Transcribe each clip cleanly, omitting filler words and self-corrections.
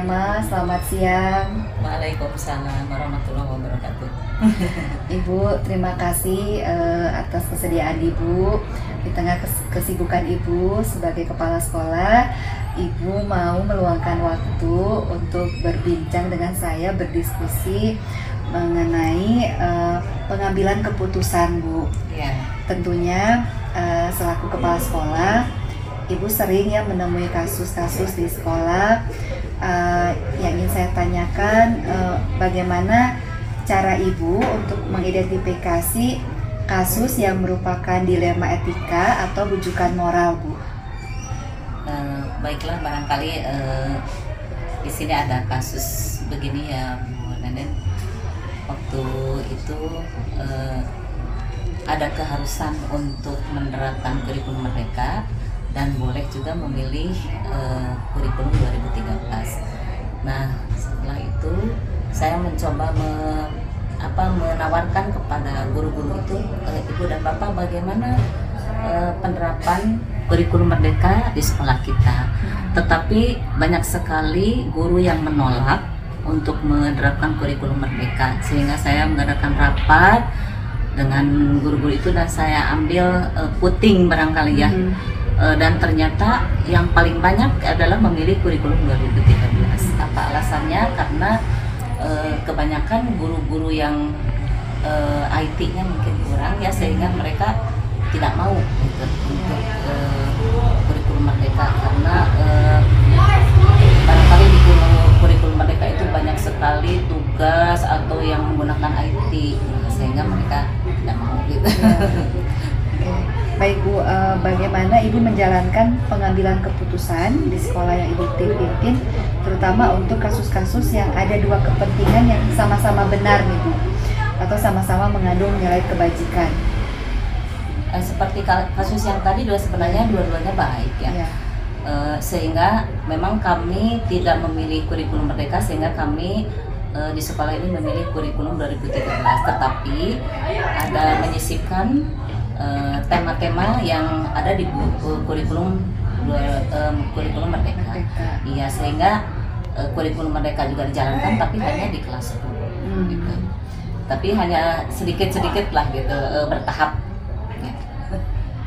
Rama, selamat siang. Waalaikumsalam warahmatullahi wabarakatuh. Ibu, terima kasih atas kesediaan Ibu di tengah kesibukan Ibu sebagai kepala sekolah. Ibu mau meluangkan waktu untuk berbincang dengan saya, berdiskusi mengenai pengambilan keputusan, Bu. Ya. Tentunya selaku kepala sekolah, Ibu sering ya menemui kasus-kasus di sekolah. Yang ingin saya tanyakan, bagaimana cara Ibu untuk mengidentifikasi kasus yang merupakan dilema etika atau rujukan moral, Bu? Baiklah, barangkali di sini ada kasus begini ya, Bu Nenden. Waktu itu ada keharusan untuk menerapkan kurikulum Merdeka dan boleh juga memilih kurikulum 2013. Nah, setelah itu saya mencoba menawarkan kepada guru-guru itu, Ibu dan Bapak, bagaimana penerapan kurikulum Merdeka di sekolah kita. Tetapi banyak sekali guru yang menolak untuk menerapkan kurikulum Merdeka, sehingga saya mengadakan rapat dengan guru-guru itu dan saya ambil puting barangkali ya. Dan ternyata yang paling banyak adalah memilih kurikulum 2013. Apa alasannya? Karena kebanyakan guru-guru yang IT-nya mungkin kurang ya, sehingga mereka tidak mau gitu, untuk kurikulum Merdeka, karena barangkali di kurikulum Merdeka itu banyak sekali tugas atau yang menggunakan IT, sehingga mereka tidak mau gitu. Baik, Bu, bagaimana Ibu menjalankan pengambilan keputusan di sekolah yang Ibu pimpin, terutama untuk kasus-kasus yang ada dua kepentingan yang sama-sama benar nih, Bu, atau sama-sama mengandung nilai kebajikan? Seperti kasus yang tadi sebenarnya dua-duanya baik ya. Sehingga memang kami tidak memilih kurikulum Merdeka, sehingga kami di sekolah ini memilih kurikulum 2013, tetapi ada menyisipkan tema-tema yang ada di kurikulum Merdeka. Iya, sehingga kurikulum Merdeka juga dijalankan, tapi hanya di kelas 10 gitu. Tapi hanya sedikit-sedikit lah gitu, bertahap.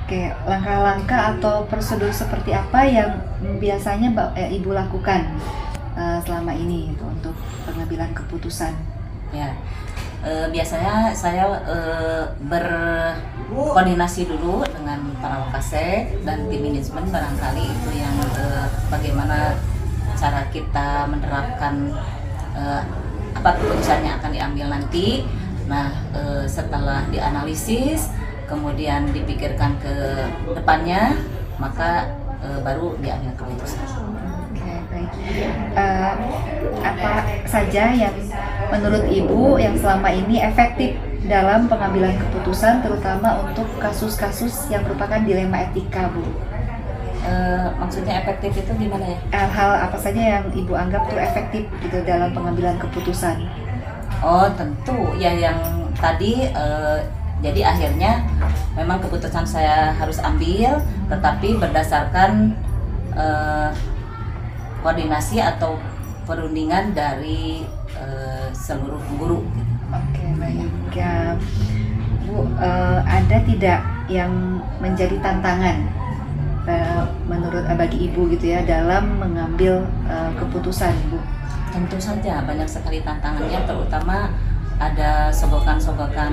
Oke, langkah-langkah atau prosedur seperti apa yang biasanya Ibu lakukan selama ini gitu, untuk pengambilan keputusan? Ya, biasanya saya berkoordinasi dulu dengan para wakasek dan tim manajemen, barangkali itu yang bagaimana cara kita menerapkan apa keputusannya akan diambil nanti. Nah, setelah dianalisis, kemudian dipikirkan ke depannya, maka baru diambil keputusan. Oke, baik. Apa saja yang menurut Ibu yang selama ini efektif dalam pengambilan keputusan, terutama untuk kasus-kasus yang merupakan dilema etika, Bu? Maksudnya efektif itu gimana ya? Hal apa saja yang Ibu anggap tuh efektif gitu dalam pengambilan keputusan? Oh, tentu ya yang tadi. Jadi akhirnya memang keputusan saya harus ambil, tetapi berdasarkan koordinasi atau perundingan dari seluruh guru. Oke, baik. Ya, Bu, ada tidak yang menjadi tantangan menurut bagi Ibu gitu ya dalam mengambil keputusan, Bu? Tentu saja banyak sekali tantangannya, terutama ada sogokan-sogokan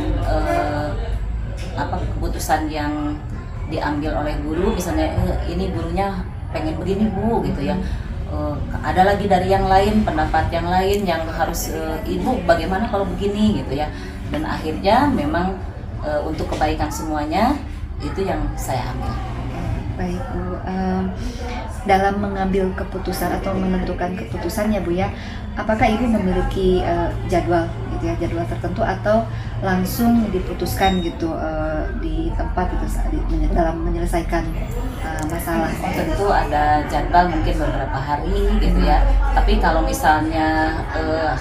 keputusan yang diambil oleh guru, misalnya ini gurunya pengen begini, Bu, gitu ya. Ada lagi dari yang lain, pendapat yang lain yang harus Ibu bagaimana kalau begini gitu ya. Dan akhirnya memang untuk kebaikan semuanya itu yang saya ambil. Baik, Bu, dalam mengambil keputusan atau menentukan keputusannya, Bu ya, apakah Ibu memiliki jadwal gitu ya, jadwal tertentu, atau langsung diputuskan gitu di tempat gitu dalam menyelesaikan masalah? Tentu ada jadwal, mungkin beberapa hari gitu ya. Tapi kalau misalnya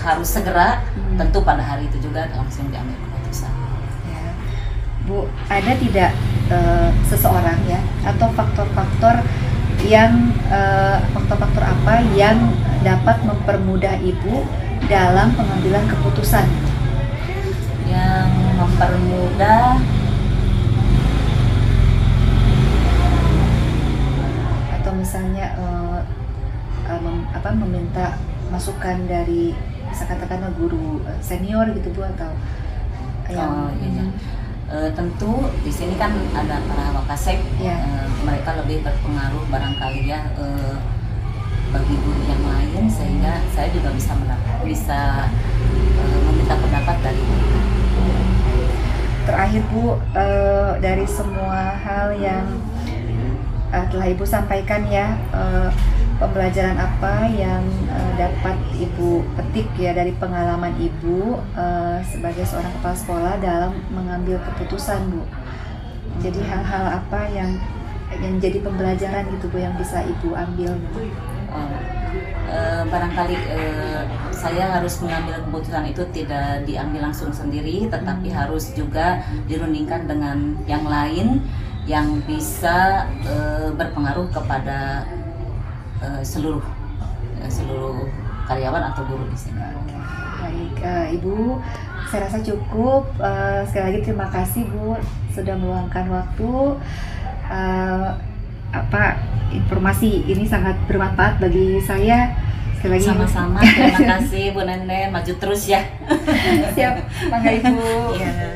harus segera, tentu pada hari itu juga langsung diambil keputusan. Ya. Bu, ada tidak seseorang ya atau faktor-faktor yang faktor-faktor apa yang dapat mempermudah ibu dalam pengambilan keputusan? Yang mempermudah atau misalnya meminta masukan dari, bisa katakanlah guru senior gitu Bu, atau yang tentu di sini kan ada para wakasek, mereka lebih berpengaruh barangkali ya bagi guru yang lain, sehingga saya juga bisa meminta pendapat dari mereka. Terakhir Bu, dari semua hal yang telah Ibu sampaikan ya, pembelajaran apa yang dapat Ibu petik ya dari pengalaman Ibu sebagai seorang kepala sekolah dalam mengambil keputusan Bu? Jadi hal-hal apa yang jadi pembelajaran gitu Bu yang bisa Ibu ambil Bu? Barangkali saya harus mengambil keputusan itu tidak diambil langsung sendiri, tetapi harus juga dirundingkan dengan yang lain yang bisa berpengaruh kepada seluruh karyawan atau guru di sini. Baik, Ibu, saya rasa cukup. Sekali lagi terima kasih Bu sudah meluangkan waktu. Informasi ini sangat bermanfaat bagi saya. Sekali lagi sama-sama, terima kasih Bu Nenen, maju terus ya. Siap, Bangga Ibu. Ya.